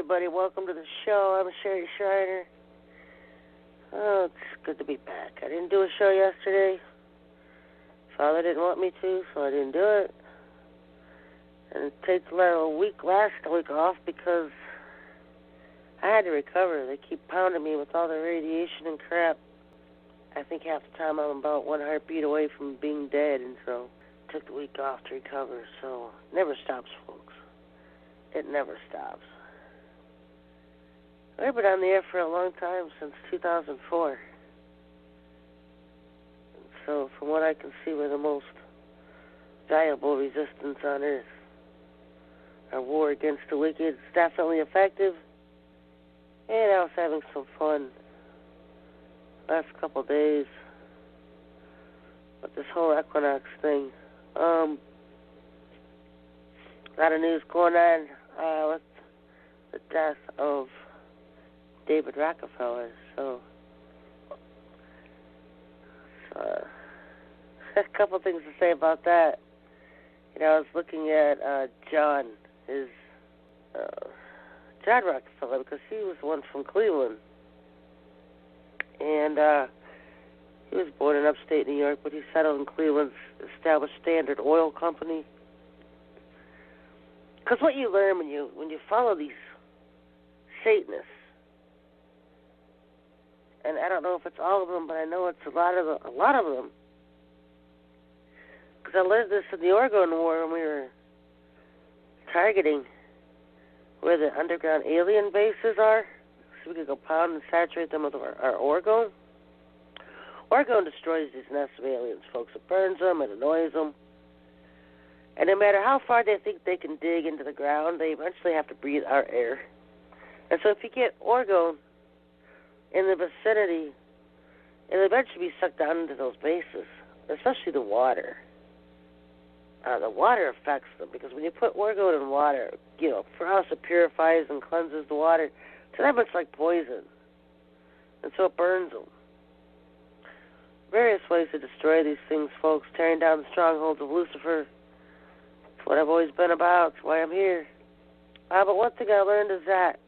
everybody. Welcome to the show. I'm Sherry Schreiner. Oh, it's good to be back. I didn't do a show yesterday. Father didn't want me to, so I didn't do it. And it takes last week off because I had to recover. They keep pounding me with all the radiation and crap. I think half the time I'm about one heartbeat away from being dead, and so I took the week off to recover. So it never stops, folks. It never stops. I've been on the air for a long time, since 2004. So from what I can see, we're the most valuable resistance on Earth. Our war against the wicked is definitely effective. And I was having some fun last couple of days with this whole equinox thing. A lot of news going on with the death of David Rockefeller. So a couple things to say about that. You know, I was looking at John Rockefeller, because he was the one from Cleveland. And he was born in upstate New York, but he settled in Cleveland's established Standard Oil Company. Because what you learn when you follow these Satanists, and I don't know if it's all of them, but I know it's a lot of them. Because I learned this in the Oregon War when we were targeting where the underground alien bases are, so we could go pound and saturate them with our orgone. Orgone destroys these nests of aliens, folks. It burns them, it annoys them. And no matter how far they think they can dig into the ground, they eventually have to breathe our air. And so if you get orgone in the vicinity, it'll eventually be sucked down into those bases, especially the water. The water affects them, because when you put orgone in water, you know, for us it purifies and cleanses the water. To them it's like poison, and so it burns them. Various ways to destroy these things, folks. Tearing down the strongholds of Lucifer. It's what I've always been about. It's why I'm here. But one thing I learned is that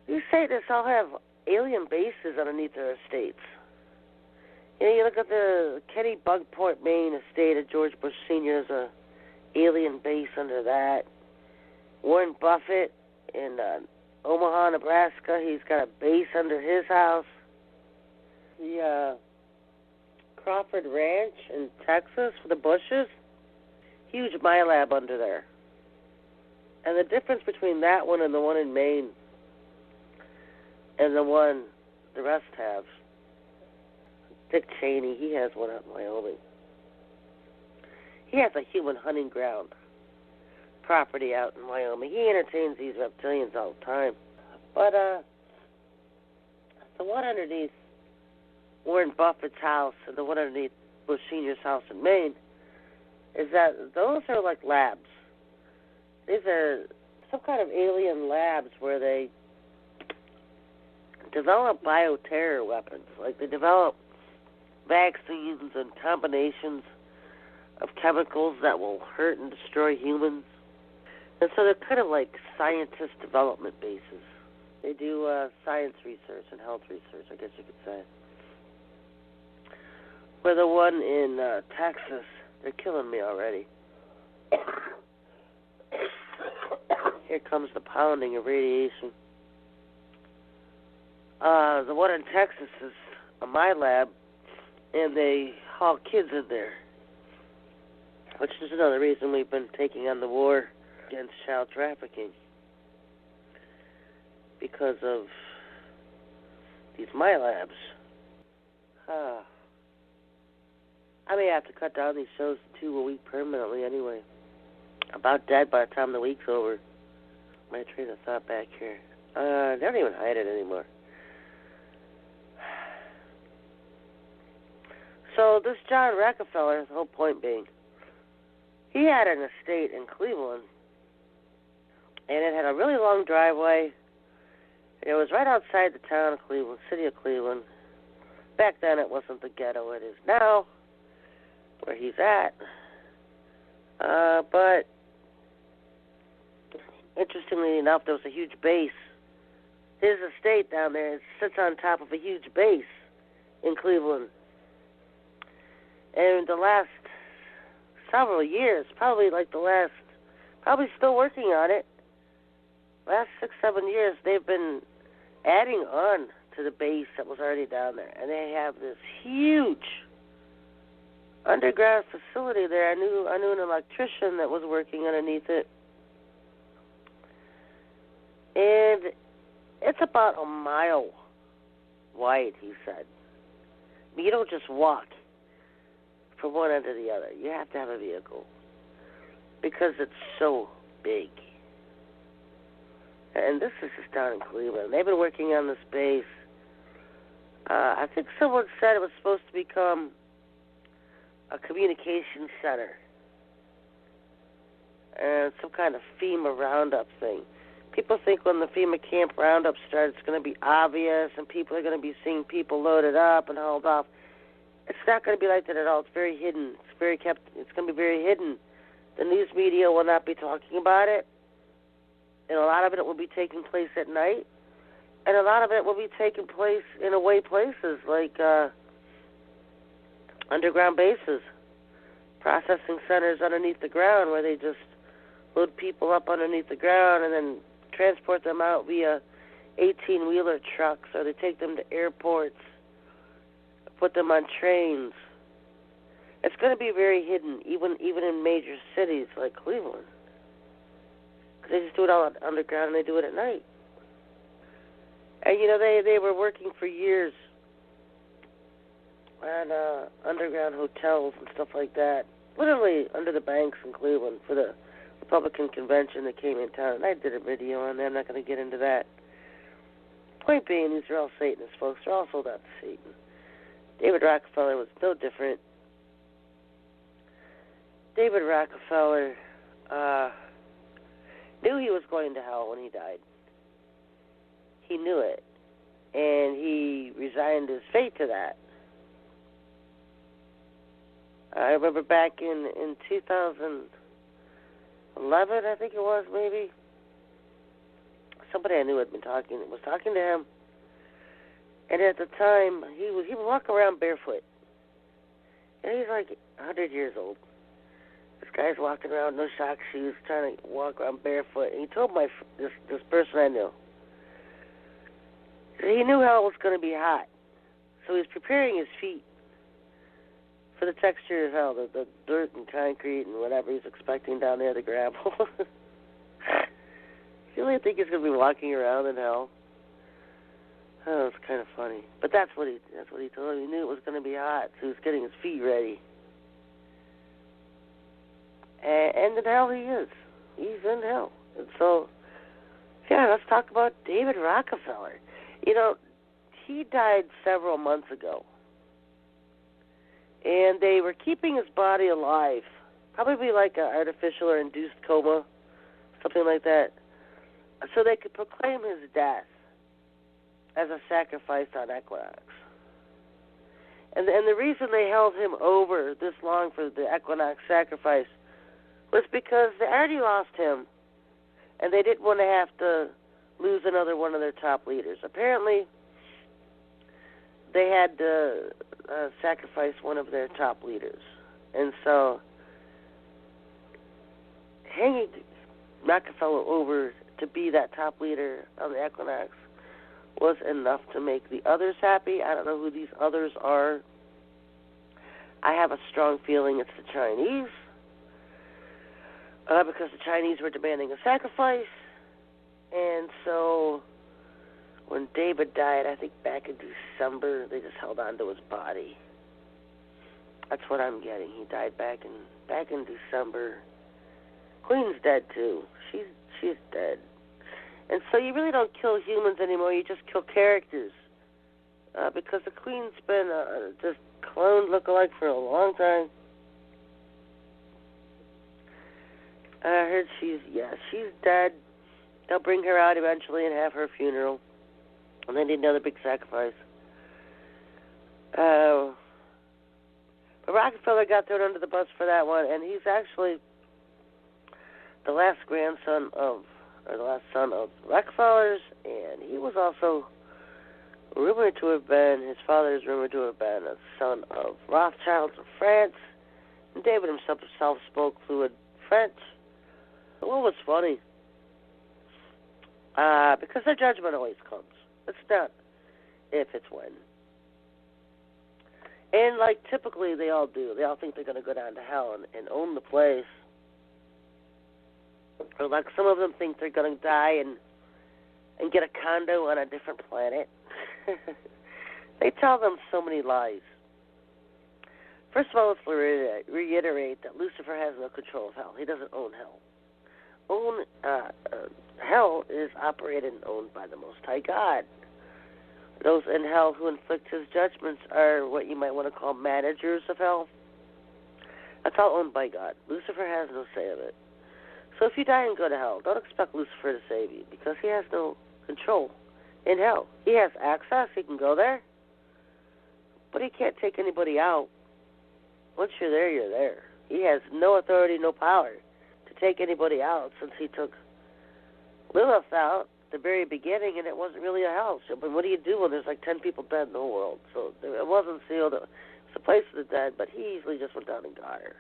these Satanists all have alien bases underneath their estates. You know, you look at the Kenny Bugport, Maine estate of George Bush Sr. There's a alien base under that. Warren Buffett in Omaha, Nebraska, he's got a base under his house. The Crawford Ranch in Texas for the Bushes, huge MyLab under there. And the difference between that one and the one in Maine and the one the rest have, Dick Cheney, he has one out in Wyoming. He has a human hunting ground property out in Wyoming. He entertains these reptilians all the time. But the one underneath Warren Buffett's house and the one underneath Bush Sr.'s house in Maine is that those are like labs. These are some kind of alien labs where they develop bioterror weapons. Like they develop vaccines and combinations of chemicals that will hurt and destroy humans. And so they're kind of like scientist development bases. They do science research and health research, I guess you could say. Where the one in Texas, they're killing me already. Here comes the pounding of radiation. The one in Texas is a MyLab, and they haul kids in there, which is another reason we've been taking on the war against child trafficking, because of these MyLabs. I may have to cut down these shows to 2 a week permanently anyway. I'm about dead by the time the week's over. My train of thought back here. They don't even hide it anymore. So this John Rockefeller, the whole point being, he had an estate in Cleveland, and it had a really long driveway. It was right outside the town of Cleveland, city of Cleveland. Back then it wasn't the ghetto it is now, where he's at. But Interestingly enough, there was a huge base. His estate down there sits on top of a huge base in Cleveland. And the last several years, probably still working on it, last 6-7 years, they've been adding on to the base that was already down there. And they have this huge underground facility there. I knew an electrician that was working underneath it. And it's about a mile wide, he said. You don't just walk from one end to the other. You have to have a vehicle because it's so big. And this is just down in Cleveland. They've been working on this base. I think someone said it was supposed to become a communication center and some kind of FEMA roundup thing. People think when the FEMA camp roundup starts, it's going to be obvious and people are going to be seeing people loaded up and hauled off. It's not going to be like that at all. It's very hidden. It's going to be very hidden. The news media will not be talking about it, and a lot of it will be taking place at night, and a lot of it will be taking place in away places like underground bases, processing centers underneath the ground where they just load people up underneath the ground and then transport them out via 18-wheeler trucks, or they take them to airports, put them on trains. It's going to be very hidden, even in major cities like Cleveland. They just do it all underground, and they do it at night. And, they were working for years on underground hotels and stuff like that, literally under the banks in Cleveland for the Republican convention that came in town. And I did a video on that. I'm not going to get into that. Point being, these are all Satanist folks. They're all sold out to Satan. David Rockefeller was no different. David Rockefeller knew he was going to hell when he died. He knew it. And he resigned his fate to that. I remember back in 2011, I think it was, maybe, somebody I knew was talking to him. And at the time, he would walk around barefoot. And he's like 100 years old. This guy's walking around, no sock shoes, trying to walk around barefoot. And he told this person I knew, he knew how it was going to be hot. So he was preparing his feet for the texture of hell, the dirt and concrete and whatever he's expecting down there, the gravel. You really think he's going to be walking around in hell? Oh, it's kind of funny. But that's what he told him. He knew it was going to be hot, so he was getting his feet ready. And in hell he is. He's in hell. And so, yeah, let's talk about David Rockefeller. He died several months ago. And they were keeping his body alive, probably like an artificial or induced coma, something like that, so they could proclaim his death as a sacrifice on equinox. And the reason they held him over this long for the equinox sacrifice was because they already lost him, and they didn't want to have to lose another one of their top leaders. Apparently, they had to sacrifice one of their top leaders. And so, hanging Rockefeller over to be that top leader on the equinox was enough to make the others happy. I don't know who these others are. I have a strong feeling it's the Chinese, because the Chinese were demanding a sacrifice. And so when David died, I think back in December, they just held on to his body. That's what I'm getting. He died back in December. Queen's dead too. She's dead. And so you really don't kill humans anymore. You just kill characters, because the Queen's been just cloned lookalike for a long time. I heard she's dead. They'll bring her out eventually and have her funeral, and they need another big sacrifice. But Rockefeller got thrown under the bus for that one, and he's actually the last grandson of or the last son of Rockefellers, and he was also rumored to have been, his father is rumored to have been a son of Rothschilds of France, and David himself spoke fluent French. But what was funny, because their judgment always comes. It's not if, it's when. And like typically they all do. They all think they're going to go down to hell and own the place. Or like some of them think they're going to die and get a condo on a different planet. They tell them so many lies. First of all, let's reiterate that Lucifer has no control of hell. He doesn't own hell. Hell is operated and owned by the Most High God. Those in hell who inflict his judgments are what you might want to call managers of hell. That's all owned by God. Lucifer has no say of it. So if you die and go to hell, don't expect Lucifer to save you, because he has no control in hell. He has access. He can go there, but he can't take anybody out. Once you're there, you're there. He has no authority, no power to take anybody out, since he took Lilith out at the very beginning, and it wasn't really a hell. So, but what do you do when there's like 10 people dead in the whole world? So it wasn't sealed. It's a place for the dead, but he easily just went down and got her.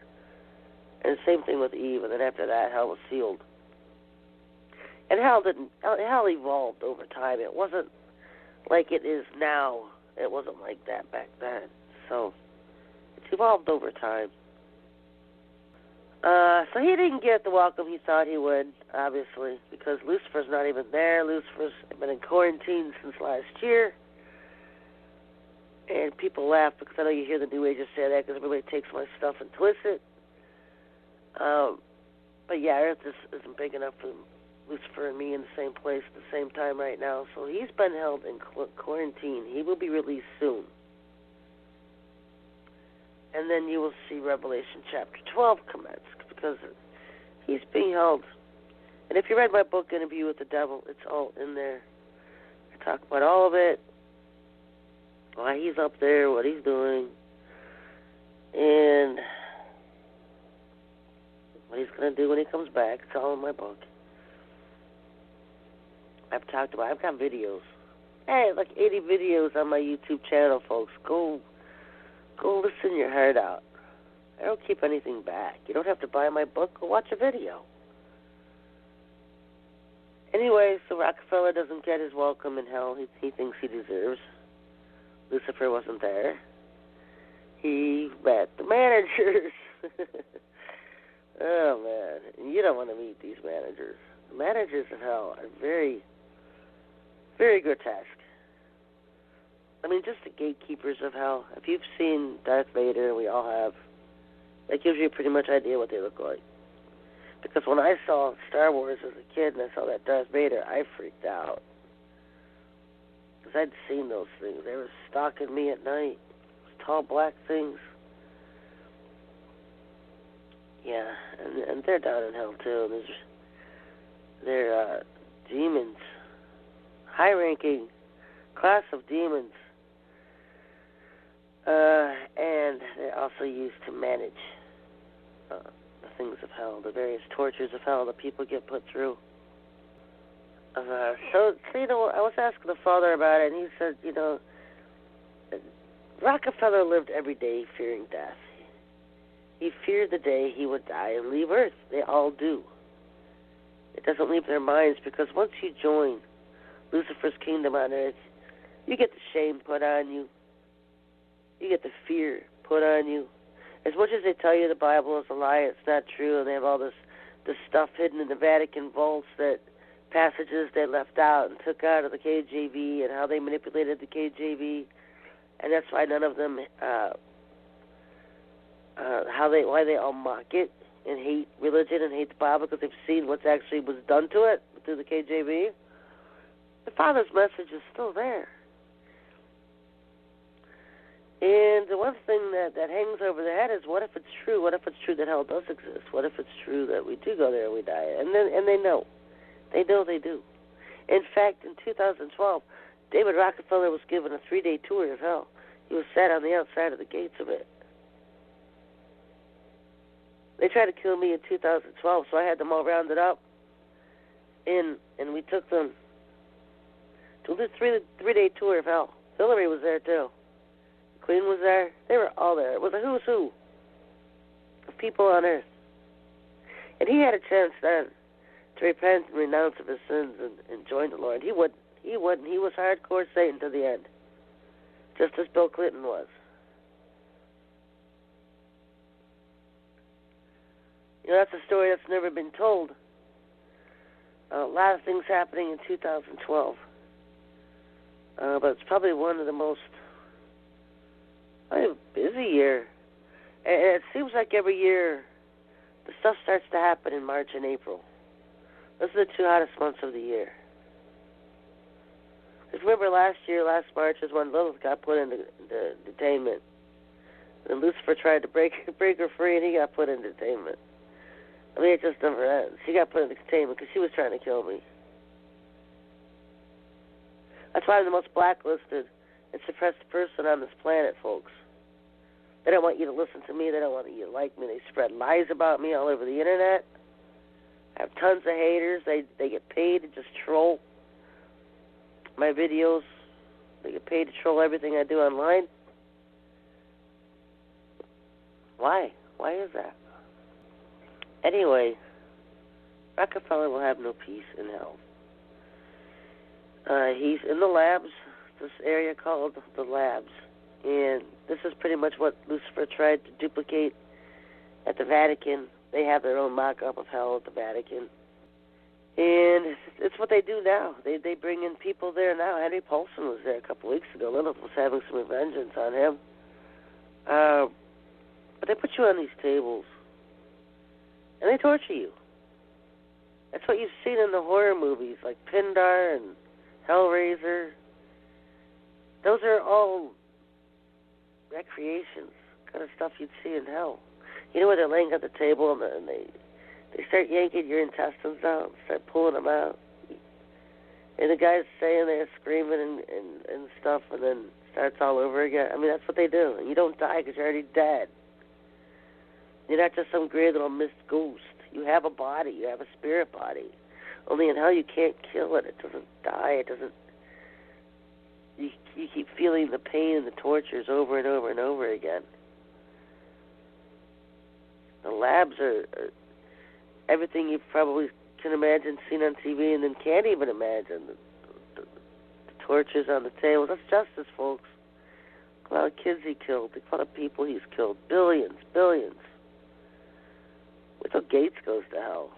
And the same thing with Eve, and then after that, hell was sealed. And hell evolved over time. It wasn't like it is now. It wasn't like that back then. So it's evolved over time. So he didn't get the welcome he thought he would, obviously, because Lucifer's not even there. Lucifer's been in quarantine since last year. And people laugh because I know you hear the New Agers say that because everybody takes my stuff and twists it. But yeah, Earth isn't big enough for Lucifer and me in the same place at the same time right now. So he's been held in quarantine. He will be released soon. And then you will see Revelation chapter 12 commence, because he's being held. And if you read my book, Interview with the Devil, it's all in there. I talk about all of it, why he's up there, what he's doing, and what he's going to do when he comes back. It's all in my book. I've got videos. Hey, like 80 videos on my YouTube channel, folks. Go listen your heart out. I don't keep anything back. You don't have to buy my book. Go watch a video. Anyway, so Rockefeller doesn't get his welcome in hell he thinks he deserves. Lucifer wasn't there. He met the managers. Oh, man. You don't want to meet these managers. The managers of hell are very, very grotesque. I mean, just the gatekeepers of hell. If you've seen Darth Vader, we all have, that gives you a pretty much idea what they look like. Because when I saw Star Wars as a kid and I saw that Darth Vader, I freaked out. Because I'd seen those things. They were stalking me at night. Those tall black things. Yeah, and they're down in hell too. They're demons. High-ranking class of demons. And they're also used to manage the things of hell, the various tortures of hell that people get put through. So, you know, I was asking the father about it, and he said, you know, Rockefeller lived every day fearing death. He feared the day he would die and leave Earth. They all do. It doesn't leave their minds, because once you join Lucifer's kingdom on Earth, you get the shame put on you. You get the fear put on you. As much as they tell you the Bible is a lie, it's not true, and they have all this stuff hidden in the Vatican vaults, that passages they left out and took out of the KJV, and how they manipulated the KJV, and that's why none of them, why they all mock it and hate religion and hate the Bible, because they've seen what's actually was done to it through the KJV. The Father's message is still there. And the one thing that hangs over the head is, what if it's true? What if it's true that hell does exist? What if it's true that we do go there and we die? And they know. They know they do. In fact, in 2012, David Rockefeller was given a 3-day tour of hell. He was sat on the outside of the gates of it. They tried to kill me in 2012, so I had them all rounded up. and we took them to this three-day tour of hell. Hillary was there, too. The Queen was there. They were all there. It was a who's who of people on earth. And he had a chance then to repent and renounce of his sins and join the Lord. He wouldn't. He was hardcore Satan to the end, just as Bill Clinton was. You know, that's a story that's never been told. A lot of things happening in 2012. But it's probably one of the most busy year. And it seems like every year the stuff starts to happen in March and April. Those are the two hottest months of the year. Because remember last March is when Lilith got put into detainment. And Lucifer tried to break her free, and he got put into detainment. I mean, it just never ends. He got put into containment because she was trying to kill me. That's why I'm the most blacklisted and suppressed person on this planet, folks. They don't want you to listen to me. They don't want you to like me. They spread lies about me all over the internet. I have tons of haters. They get paid to just troll my videos. They get paid to troll everything I do online. Why? Why is that? Anyway, Rockefeller will have no peace in hell. He's in the labs, this area called the labs. And this is pretty much what Lucifer tried to duplicate at the Vatican. They have their own mock-up of hell at the Vatican. And it's what they do now. They bring in people there now. Henry Paulson was there a couple weeks ago. Lilith was having some vengeance on him. But they put you on these tables. And they torture you. That's what you've seen in the horror movies, like Pindar and Hellraiser. Those are all recreations, kind of stuff you'd see in hell. You know where they're laying at the table and they start yanking your intestines out, start pulling them out. And the guy's staying there screaming and stuff, and then starts all over again. I mean, that's what they do. And you don't die because you're already dead. You're not just some great little mist ghost. You have a body. You have a spirit body. Only in hell you can't kill it. It doesn't die. It doesn't... You keep feeling the pain and the tortures over and over and over again. The labs are everything you probably can imagine, seen on TV, and then can't even imagine. The tortures on the table. That's justice, folks. Look a lot of kids he killed. Look a lot of people he's killed. Billions. Wait till Gates goes to hell.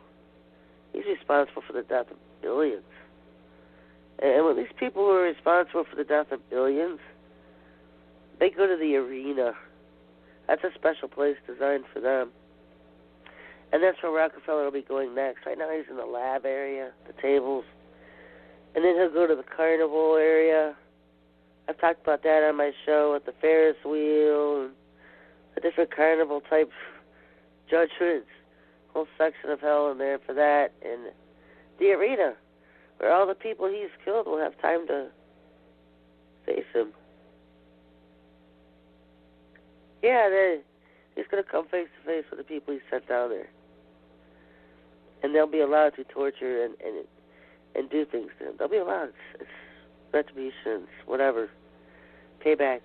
He's responsible for the death of billions. And when these people who are responsible for the death of billions, they go to the arena. That's a special place designed for them. And that's where Rockefeller will be going next. Right now he's in the lab area, the tables. And then he'll go to the carnival area. I've talked about that on my show with the Ferris wheel and the different carnival type judgments. Whole section of hell in there for that. And the arena, where all the people he's killed will have time to face him. Yeah, he's going to come face to face with the people he sent down there. And they'll be allowed to torture and do things to him. They'll be allowed. It's retributions, whatever. Paybacks.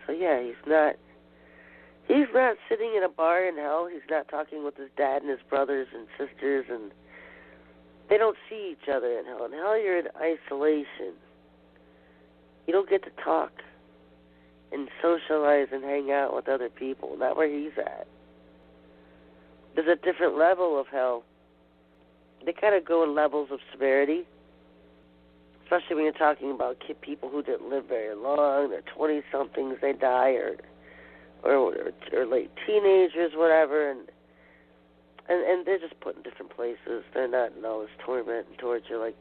So yeah, he's not sitting in a bar in hell. He's not talking with his dad and his brothers and sisters, and they don't see each other in hell. In hell, you're in isolation. You don't get to talk and socialize and hang out with other people. Not where he's at. There's a different level of hell. They kind of go in levels of severity, especially when you're talking about people who didn't live very long. They're 20-somethings, they die, or late teenagers, whatever, and they're just put in different places. They're not in all this torment and torture like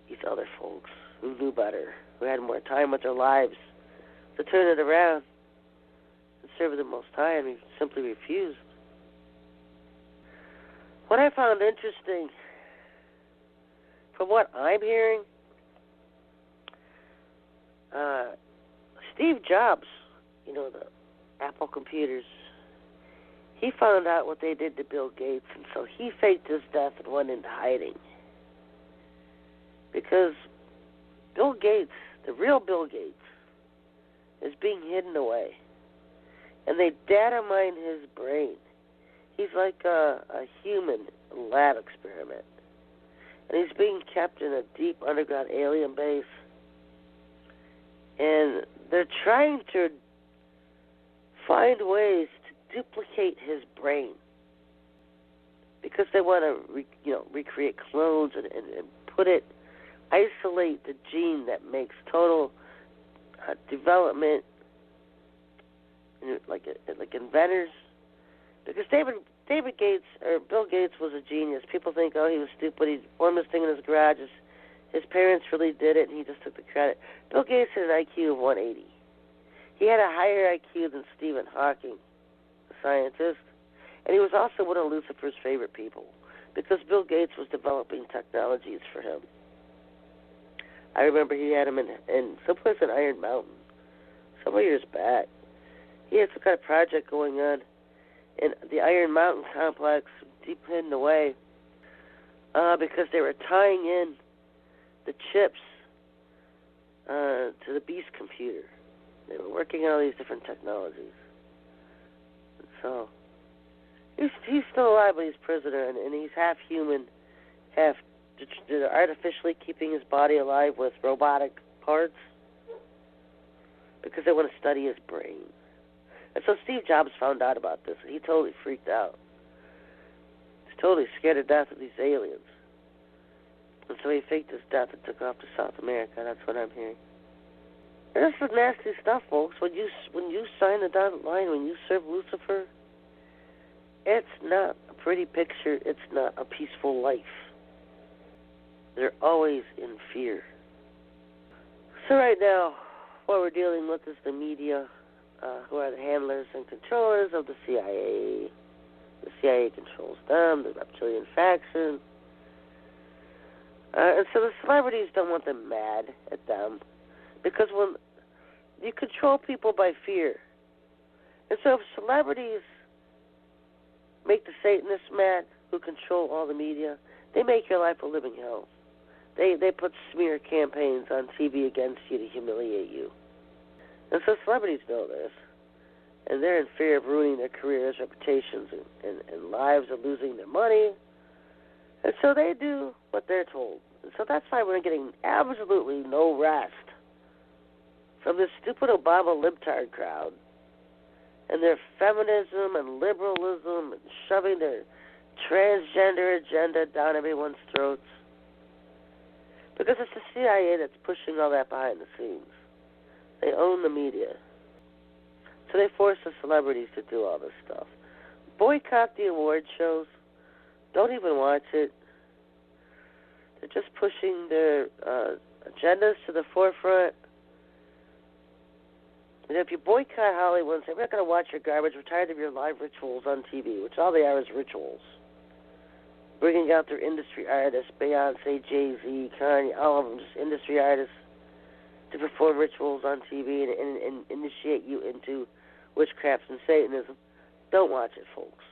these other folks who knew better, who had more time with their lives to turn it around and serve the Most High, and he simply refused. What I found interesting, from what I'm hearing, Steve Jobs, you know, the Apple computers, he found out what they did to Bill Gates, and so he faked his death and went into hiding. Because Bill Gates, the real Bill Gates, is being hidden away. And they data mine his brain. He's like a human lab experiment. And he's being kept in a deep underground alien base. And they're trying to find ways to duplicate his brain. Because they want to recreate clones and put it, isolate the gene that makes total development, like inventors. Because David Gates, or Bill Gates, was a genius. People think, oh, he was stupid. He formed this thing in his garage. His parents really did it, and he just took the credit. Bill Gates had an IQ of 180. He had a higher IQ than Stephen Hawking, the scientist. And he was also one of Lucifer's favorite people, because Bill Gates was developing technologies for him. I remember he had him in someplace in Iron Mountain, several years back. He had some kind of project going on in the Iron Mountain complex, deep hidden away, because they were tying in the chips to the Beast computer. They were working on all these different technologies. And so he's still alive, but he's prisoner, and he's half human, half. They're artificially keeping his body alive with robotic parts because they want to study his brain. And so Steve Jobs found out about this, and he totally freaked out. He's totally scared to death of these aliens. And so he faked his death and took off to South America. That's what I'm hearing. And this is nasty stuff, folks. When you sign the dotted line, when you serve Lucifer, it's not a pretty picture. It's not a peaceful life. They're always in fear. So right now, what we're dealing with is the media, who are the handlers and controllers of the CIA. The CIA controls them, the reptilian faction. And so the celebrities don't want them mad at them, because when you control people by fear. And so if celebrities make the Satanists mad, who control all the media, they make your life a living hell. They put smear campaigns on TV against you to humiliate you. And so celebrities know this. And they're in fear of ruining their careers, reputations, and lives, of losing their money. And so they do what they're told. And so that's why we're getting absolutely no rest from this stupid Obama libtard crowd and their feminism and liberalism and shoving their transgender agenda down everyone's throats. Because it's the CIA that's pushing all that behind the scenes. They own the media. So they force the celebrities to do all this stuff. Boycott the award shows. Don't even watch it. They're just pushing their agendas to the forefront. And if you boycott Hollywood and say, we're not going to watch your garbage, we're tired of your live rituals on TV, which all they are is rituals. Bringing out their industry artists, Beyonce, Jay-Z, Kanye, all of them, just industry artists, to perform rituals on TV and initiate you into witchcraft and Satanism. Don't watch it, folks.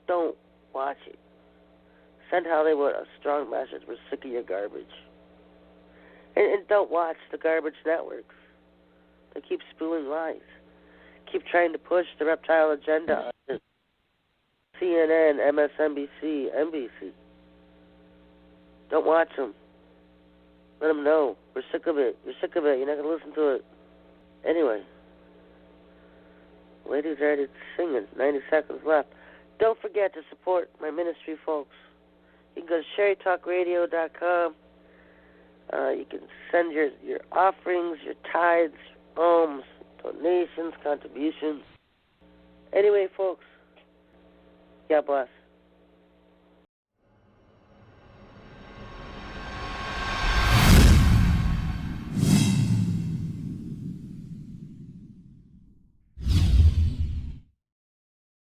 Don't watch it. Send Hollywood a strong message. We're sick of your garbage. And don't watch the garbage networks. They keep spewing lies. Keep trying to push the reptile agenda on CNN, MSNBC, NBC. Don't watch them. Let them know. We're sick of it. You're sick of it. You're not going to listen to it. Anyway. Ladies already singing. 90 seconds left. Don't forget to support my ministry, folks. You can go to sherrytalkradio.com. You can send your offerings, your tithes, alms, donations, contributions. Anyway, folks, God bless.